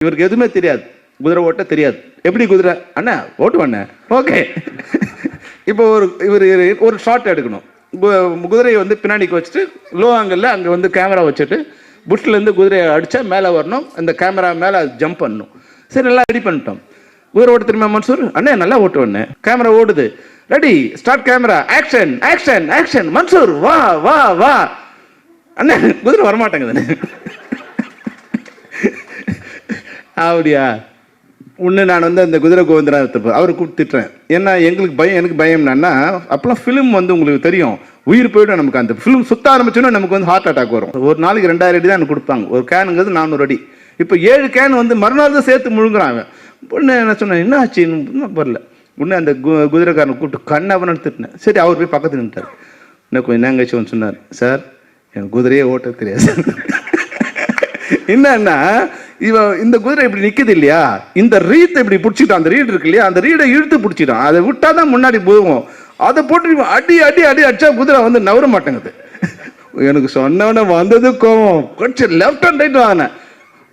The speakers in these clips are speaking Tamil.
இவருக்கு எதுவுமே தெரியாது, குதிரை ஓட்ட தெரியாது. எப்படி குதிரை அண்ணா ஓட்டுவாண்ணே, ஓகே. இப்போ இவர் ஒரு ஷாட் எடுக்கணும். குதிரையை வந்து பின்னாடிக்கு வச்சுட்டு லோ ஆங்கிளில் அங்கே வந்து கேமரா வச்சுட்டு புஷ்லேருந்து குதிரையை அடித்தா மேலே வரணும், அந்த கேமரா மேலே ஜம்ப் பண்ணணும். சரி, நல்லா ரெடி பண்ணிட்டோம். குதிரை ஓட்ட தெரியுமா மன்சூர்? அண்ணே நல்லா ஓட்டுவேண்ணே. கேமரா ஓடுது, ready, start camera, action action action. Mansoor வா வா வா. அண்ணே குதிரை வரமாட்டேங்குதுண்ணே. அப்படியா? ஒன்று நான் வந்து அந்த குதிரை கோவிந்தராஜத்தை அவரை கூப்பிட்டுட்டேன். ஏன்னா எங்களுக்கு பயம், எனக்கு பயம்னா அப்போலாம் ஃபிலிம் வந்து உங்களுக்கு தெரியும், உயிர் போய்டும். நமக்கு அந்த ஃபிலிம் சுத்த ஆரம்பிச்சோன்னா நமக்கு வந்து ஹார்ட் அட்டாக் வரும். ஒரு நாளைக்கு 2000 அடி தான் எனக்கு கொடுப்பாங்க. ஒரு கேனுங்கிறது 400 அடி. இப்போ 7 கேன் வந்து மறுநாள் தான் சேர்த்து முழுங்குறான் அவன். பொண்ணு என்ன சொன்னேன், என்ன ஆச்சு இன்னும் வரல. உடனே அந்த குதிரைக்காரனை கூப்பிட்டு கண்ணாபன்னு திட்டினேன். சரி, அவர் போய் பக்கத்தில் நின்ட்டார். இன்னும் கொஞ்சம் நேங்கச்சு வந்து சொன்னார், சார் எனக்கு குதிரையே ஓட்ட தெரியாது. என்னன்னா இந்த குதிரை இப்படி நிக்குது இல்லையா, இந்த ரீத்தை இப்படி பிடிச்சிட்டான். அந்த ரீட் இருக்கு இல்லையா, அந்த ரீடை இழுத்து பிடிச்சிட்டான். அதை விட்டாதான் முன்னாடி போவோம். அதை போட்டு அடி அடி அடி அடிச்சா குதிரை வந்து நவர மாட்டேங்குது. எனக்கு சொன்னவன வந்தது கோவம். கொஞ்சம் லெஃப்ட் அண்ட் ரைட் வாங்கினேன்.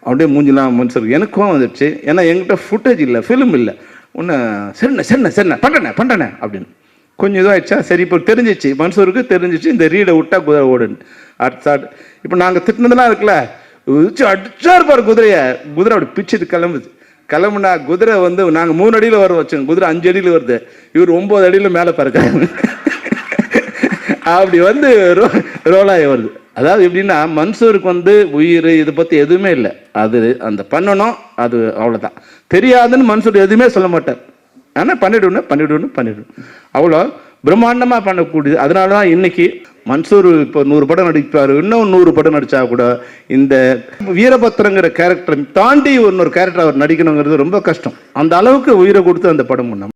அப்படியே மூஞ்சிலாம் மனுஷருக்கு எனக்கு கோவம் வந்துடுச்சு. ஏன்னா எங்கிட்ட ஃபுட்டேஜ் இல்லை, ஃபிலிம் இல்லை. ஒன்று சரிண்ணே சரிண்ணே சரிண்ணே பண்ணுறேண்ணே அப்படின்னு கொஞ்சம் இதுவாகிடுச்சா. சரி, இப்போ தெரிஞ்சிச்சு, மன்சூருக்கு தெரிஞ்சிச்சு இந்த ரீடை விட்டா குதிரை ஓடுன்னு. அடுத்த இப்போ நாங்கள் திட்டினதெல்லாம் இருக்குல்ல, அடிச்சா இருப்பார் குதிரையை. குதிரை அப்படி பிச்சுட்டு கிளம்புனா குதிரை வந்து நாங்கள் 3 அடியில் வர வச்சோம், குதிரை 5 அடியில் வருது. இவர் 9 அடியில் மேலே பறக்கிறாங்க. அப்படி வந்து ரோலாகி வருது. அதாவது எப்படின்னா மன்சூருக்கு வந்து உயிர் இதை பற்றி எதுவுமே இல்லை. அது அந்த பண்ணணும், அது அவ்வளோதான். தெரியாதுன்னு மன்சூர் எதுவுமே சொல்ல மாட்டார். ஆனால் பண்ணிவிடணும். அவ்வளோ பிரம்மாண்டமாக பண்ணக்கூடியது. அதனால தான் இன்னைக்கு மன்சூர் இப்போ 100 படம் நடிப்பார். இன்னும் 100 படம் நடித்தா கூட இந்த வீரபத்திரங்கிற கேரக்டரை தாண்டி இன்னொரு கேரக்டர் அவர் நடிக்கணுங்கிறது ரொம்ப கஷ்டம். அந்த அளவுக்கு உயிரை கொடுத்து அந்த படம் பண்ணோம்.